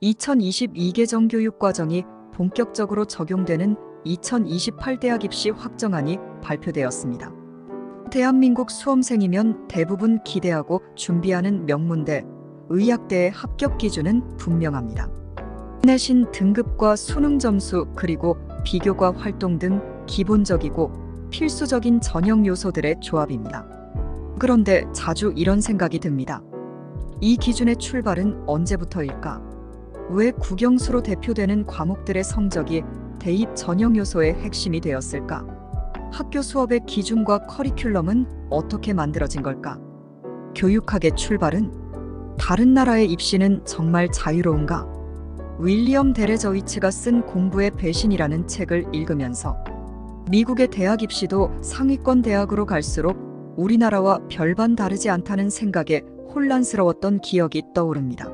2022 개정 교육과정이 본격적으로 적용되는 2028 대학 입시 확정안이 발표되었습니다. 대한민국 수험생이면 대부분 기대하고 준비하는 명문대, 의학대의 합격 기준은 분명합니다. 내신 등급과 수능 점수 그리고 비교과 활동 등 기본적이고 필수적인 전형 요소들의 조합입니다. 그런데 자주 이런 생각이 듭니다. 이 기준의 출발은 언제부터일까? 왜 국영수로 대표되는 과목들의 성적이 대입 전형 요소의 핵심이 되었을까? 학교 수업의 기준과 커리큘럼은 어떻게 만들어진 걸까? 교육학의 출발은? 다른 나라의 입시는 정말 자유로운가? 윌리엄 데레저위츠가 쓴 공부의 배신이라는 책을 읽으면서 미국의 대학 입시도 상위권 대학으로 갈수록 우리나라와 별반 다르지 않다는 생각에 혼란스러웠던 기억이 떠오릅니다.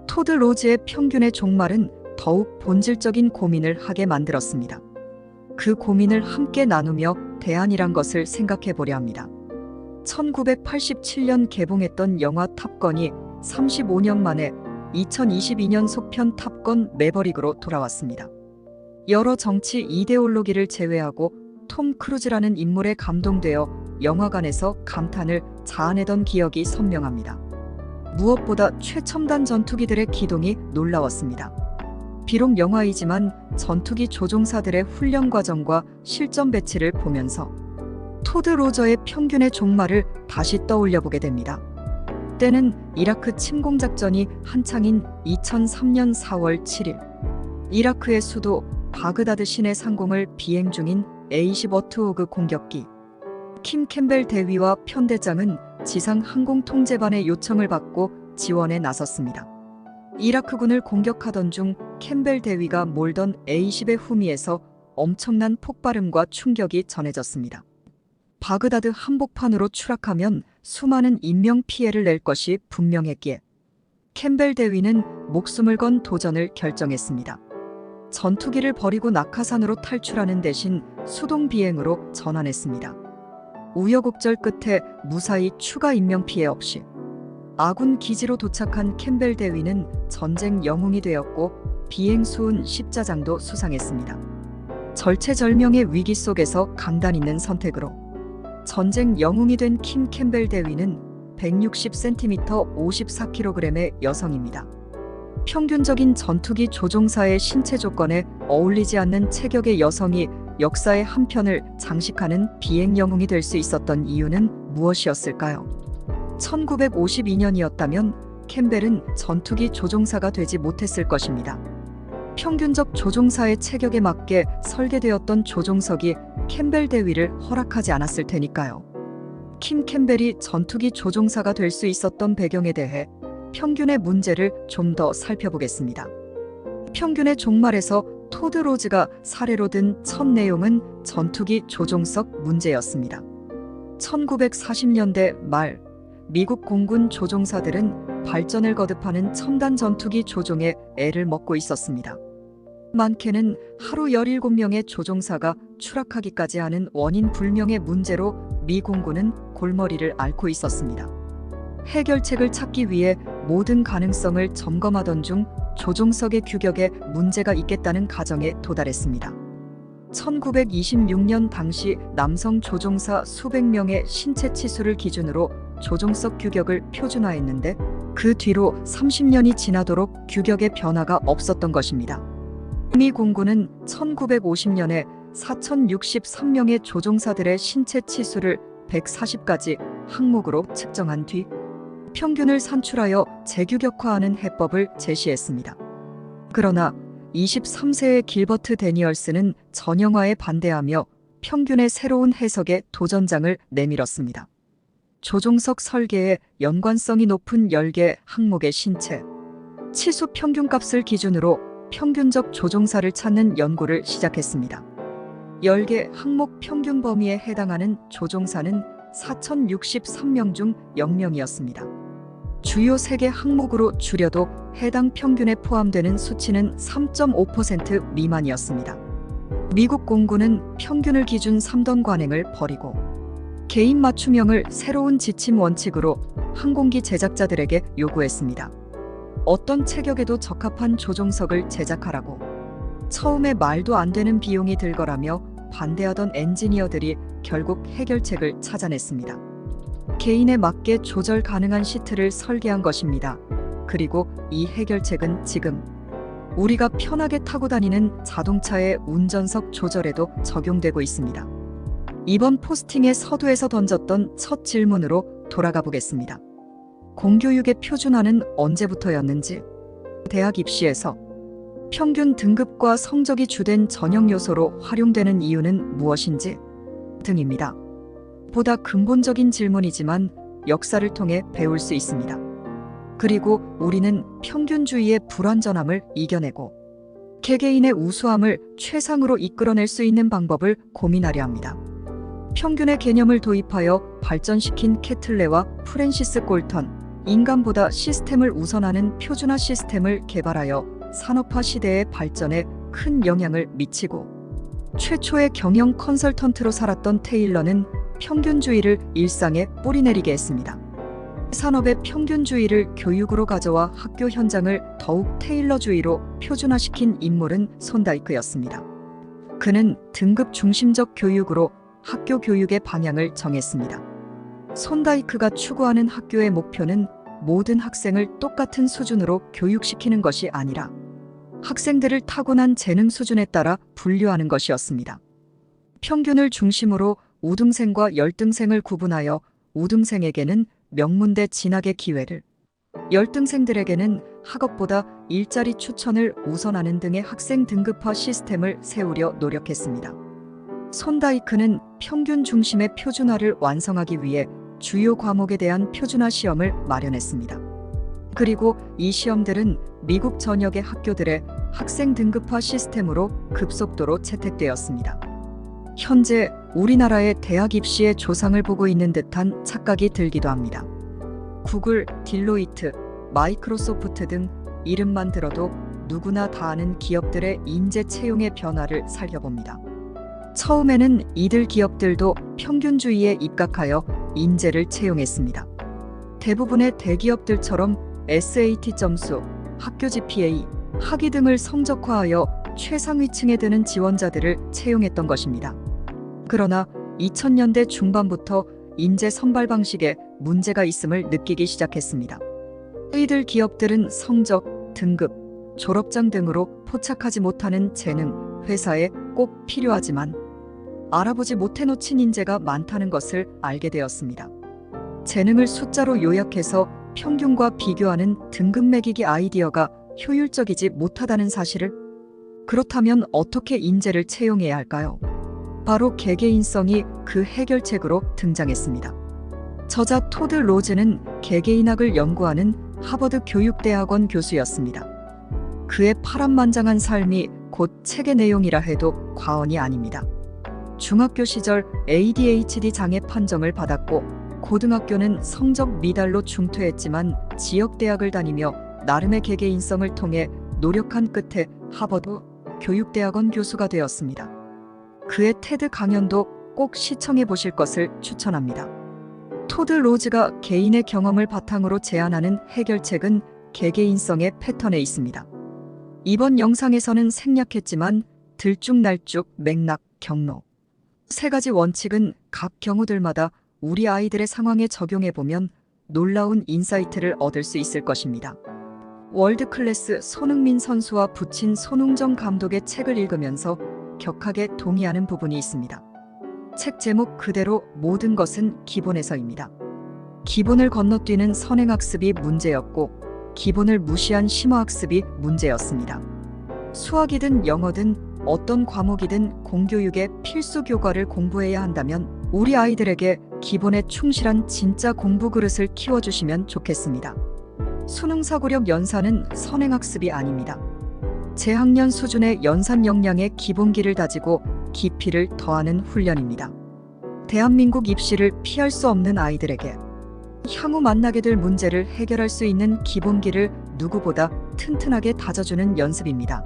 토드 로즈의 평균의 종말은 더욱 본질적인 고민을 하게 만들었습니다. 그 고민을 함께 나누며 대안이란 것을 생각해 보려 합니다. 1987년 개봉했던 영화 탑건이 35년 만에 2022년 속편 탑건 매버릭으로 돌아왔습니다. 여러 정치 이데올로기를 제외하고 톰 크루즈라는 인물에 감동되어 영화관에서 감탄을 자아내던 기억이 선명합니다. 무엇보다 최첨단 전투기들의 기동이 놀라웠습니다. 비록 영화이지만 전투기 조종사들의 훈련 과정과 실전 배치를 보면서 토드 로저의 평균의 종말을 다시 떠올려 보게 됩니다. 때는 이라크 침공작전이 한창인 2003년 4월 7일 이라크의 수도 바그다드 시내 상공을 비행 중인 A-10 워트호그 공격기 킴 캠벨 대위와 편대장은 지상 항공통제반의 요청을 받고 지원에 나섰습니다. 이라크군을 공격하던 중 캠벨 대위가 몰던 A-10의 후미에서 엄청난 폭발음과 충격이 전해졌습니다. 바그다드 한복판으로 추락하면 수많은 인명피해를 낼 것이 분명했기에 캠벨 대위는 목숨을 건 도전을 결정했습니다. 전투기를 버리고 낙하산으로 탈출하는 대신 수동 비행으로 전환했습니다. 우여곡절 끝에 무사히 추가 인명피해 없이 아군 기지로 도착한 캠벨 대위는 전쟁 영웅이 되었고 비행수훈 십자장도 수상했습니다. 절체절명의 위기 속에서 강단 있는 선택으로 전쟁 영웅이 된 킴 캠벨 대위는 160cm 54kg의 여성입니다. 평균적인 전투기 조종사의 신체 조건에 어울리지 않는 체격의 여성이 역사의 한 편을 장식하는 비행 영웅이 될 수 있었던 이유는 무엇이었을까요? 1952년이었다면 캠벨은 전투기 조종사가 되지 못했을 것입니다. 평균적 조종사의 체격에 맞게 설계되었던 조종석이 캠벨 대위를 허락하지 않았을 테니까요. 킴 캠벨이 전투기 조종사가 될 수 있었던 배경에 대해 평균의 문제를 좀 더 살펴보겠습니다. 평균의 종말에서 토드 로즈가 사례로 든 첫 내용은 전투기 조종석 문제였습니다. 1940년대 말 미국 공군 조종사들은 발전을 거듭하는 첨단 전투기 조종에 애를 먹고 있었습니다. 많게는 하루 17명의 조종사가 추락하기까지 하는 원인 불명의 문제로 미 공군은 골머리를 앓고 있었습니다. 해결책을 찾기 위해 모든 가능성을 점검하던 중 조종석의 규격에 문제가 있겠다는 가정에 도달했습니다. 1926년 당시 남성 조종사 수백 명의 신체 치수를 기준으로 조종석 규격을 표준화했는데 그 뒤로 30년이 지나도록 규격의 변화가 없었던 것입니다. 미 공군은 1950년에 4,063명의 조종사들의 신체 치수를 140가지 항목으로 측정한 뒤 평균을 산출하여 재규격화하는 해법을 제시했습니다. 그러나 23세의 길버트 데니얼스는 전형화에 반대하며 평균의 새로운 해석에 도전장을 내밀었습니다. 조종석 설계에 연관성이 높은 10개 항목의 신체 치수 평균값을 기준으로 평균적 조종사를 찾는 연구를 시작했습니다. 10개 항목 평균 범위에 해당하는 조종사는 4,063명 중 0명이었습니다. 주요 3개 항목으로 줄여도 해당 평균에 포함되는 수치는 3.5% 미만이었습니다. 미국 공군은 평균을 기준 3던 관행을 버리고 개인 맞춤형을 새로운 지침 원칙으로 항공기 제작자들에게 요구했습니다. 어떤 체격에도 적합한 조종석을 제작하라고. 처음에 말도 안 되는 비용이 들거라며 반대하던 엔지니어들이 결국 해결책을 찾아냈습니다. 개인에 맞게 조절 가능한 시트를 설계한 것입니다. 그리고 이 해결책은 지금 우리가 편하게 타고 다니는 자동차의 운전석 조절에도 적용되고 있습니다. 이번 포스팅의 서두에서 던졌던 첫 질문으로 돌아가 보겠습니다. 공교육의 표준화는 언제부터였는지, 대학 입시에서 평균 등급과 성적이 주된 전형 요소로 활용되는 이유는 무엇인지 등입니다. 보다 근본적인 질문이지만 역사를 통해 배울 수 있습니다. 그리고 우리는 평균주의의 불완전함을 이겨내고 개개인의 우수함을 최상으로 이끌어낼 수 있는 방법을 고민하려 합니다. 평균의 개념을 도입하여 발전시킨 캐틀레와 프랜시스 꼴턴, 인간보다 시스템을 우선하는 표준화 시스템을 개발하여 산업화 시대의 발전에 큰 영향을 미치고, 최초의 경영 컨설턴트로 살았던 테일러는 평균주의를 일상에 뿌리내리게 했습니다. 산업의 평균주의를 교육으로 가져와 학교 현장을 더욱 테일러주의로 표준화시킨 인물은 손다이크였습니다. 그는 등급 중심적 교육으로 학교 교육의 방향을 정했습니다. 손다이크가 추구하는 학교의 목표는 모든 학생을 똑같은 수준으로 교육시키는 것이 아니라 학생들을 타고난 재능 수준에 따라 분류하는 것이었습니다. 평균을 중심으로 우등생과 열등생을 구분하여 우등생에게는 명문대 진학의 기회를, 열등생들에게는 학업보다 일자리 추천을 우선하는 등의 학생 등급화 시스템을 세우려 노력했습니다. 손다이크는 평균 중심의 표준화를 완성하기 위해 주요 과목에 대한 표준화 시험을 마련했습니다. 그리고 이 시험들은 미국 전역의 학교들의 학생 등급화 시스템으로 급속도로 채택되었습니다. 현재 우리나라의 대학 입시의 조상을 보고 있는 듯한 착각이 들기도 합니다. 구글, 딜로이트, 마이크로소프트 등 이름만 들어도 누구나 다 아는 기업들의 인재 채용의 변화를 살펴봅니다. 처음에는 이들 기업들도 평균주의에 입각하여 인재를 채용했습니다. 대부분의 대기업들처럼 SAT 점수, 학교 GPA, 학위 등을 성적화하여 최상위층에 드는 지원자들을 채용했던 것입니다. 그러나 2000년대 중반부터 인재 선발 방식에 문제가 있음을 느끼기 시작했습니다. 이들 기업들은 성적, 등급, 졸업장 등으로 포착하지 못하는 재능, 회사에 꼭 필요하지만 알아보지 못해 놓친 인재가 많다는 것을 알게 되었습니다. 재능을 숫자로 요약해서 평균과 비교하는 등급 매기기 아이디어가 효율적이지 못하다는 사실을, 그렇다면 어떻게 인재를 채용해야 할까요? 바로 개개인성이 그 해결책으로 등장했습니다. 저자 토드 로즈는 개개인학을 연구하는 하버드 교육대학원 교수였습니다. 그의 파란만장한 삶이 곧 책의 내용이라 해도 과언이 아닙니다. 중학교 시절 ADHD 장애 판정을 받았고 고등학교는 성적 미달로 중퇴했지만 지역대학을 다니며 나름의 개개인성을 통해 노력한 끝에 하버드 교육대학원 교수가 되었습니다. 그의 테드 강연도 꼭 시청해 보실 것을 추천합니다. 토드 로즈가 개인의 경험을 바탕으로 제안하는 해결책은 개개인성의 패턴에 있습니다. 이번 영상에서는 생략했지만 들쭉날쭉, 맥락, 경로, 세 가지 원칙은 각 경우들마다 우리 아이들의 상황에 적용해보면 놀라운 인사이트를 얻을 수 있을 것입니다. 월드클래스 손흥민 선수와 부친 손흥정 감독의 책을 읽으면서 격하게 동의하는 부분이 있습니다. 책 제목 그대로 모든 것은 기본에서입니다. 기본을 건너뛰는 선행학습이 문제였고 기본을 무시한 심화학습이 문제였습니다. 수학이든 영어든 어떤 과목이든 공교육의 필수 교과를 공부해야 한다면 우리 아이들에게 기본에 충실한 진짜 공부 그릇을 키워주시면 좋겠습니다. 수능사고력 연산은 선행학습이 아닙니다. 재학년 수준의 연산 역량의 기본기를 다지고 깊이를 더하는 훈련입니다. 대한민국 입시를 피할 수 없는 아이들에게 향후 만나게 될 문제를 해결할 수 있는 기본기를 누구보다 튼튼하게 다져주는 연습입니다.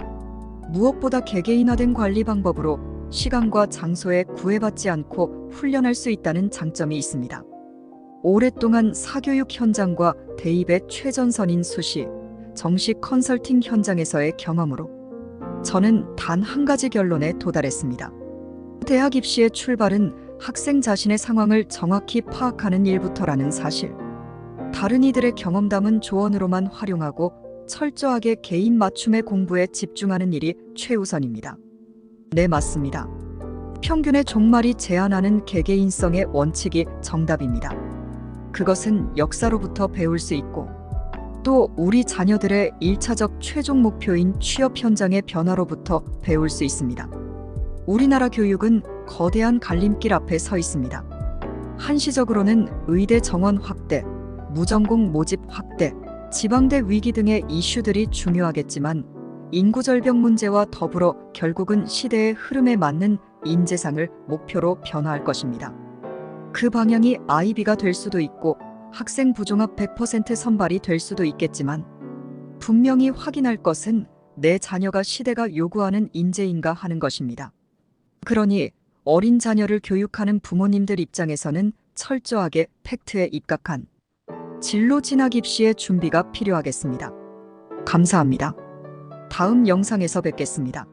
무엇보다 개개인화된 관리 방법으로 시간과 장소에 구애받지 않고 훈련할 수 있다는 장점이 있습니다. 오랫동안 사교육 현장과 대입의 최전선인 수시, 정식 컨설팅 현장에서의 경험으로 저는 단 한 가지 결론에 도달했습니다. 대학 입시의 출발은 학생 자신의 상황을 정확히 파악하는 일부터라는 사실. 다른 이들의 경험 담은 조언으로만 활용하고 철저하게 개인 맞춤의 공부에 집중하는 일이 최우선입니다. 네, 맞습니다. 평균의 종말이 제한하는 개개인성의 원칙이 정답입니다. 그것은 역사로부터 배울 수 있고 또 우리 자녀들의 1차적 최종 목표인 취업 현장의 변화로부터 배울 수 있습니다. 우리나라 교육은 거대한 갈림길 앞에 서 있습니다. 한시적으로는 의대 정원 확대, 무전공 모집 확대, 지방대 위기 등의 이슈들이 중요하겠지만 인구절벽 문제와 더불어 결국은 시대의 흐름에 맞는 인재상을 목표로 변화할 것입니다. 그 방향이 아이비가 될 수도 있고 학생 부종합 100% 선발이 될 수도 있겠지만 분명히 확인할 것은 내 자녀가 시대가 요구하는 인재인가 하는 것입니다. 그러니 어린 자녀를 교육하는 부모님들 입장에서는 철저하게 팩트에 입각한 진로 진학 입시의 준비가 필요하겠습니다. 감사합니다. 다음 영상에서 뵙겠습니다.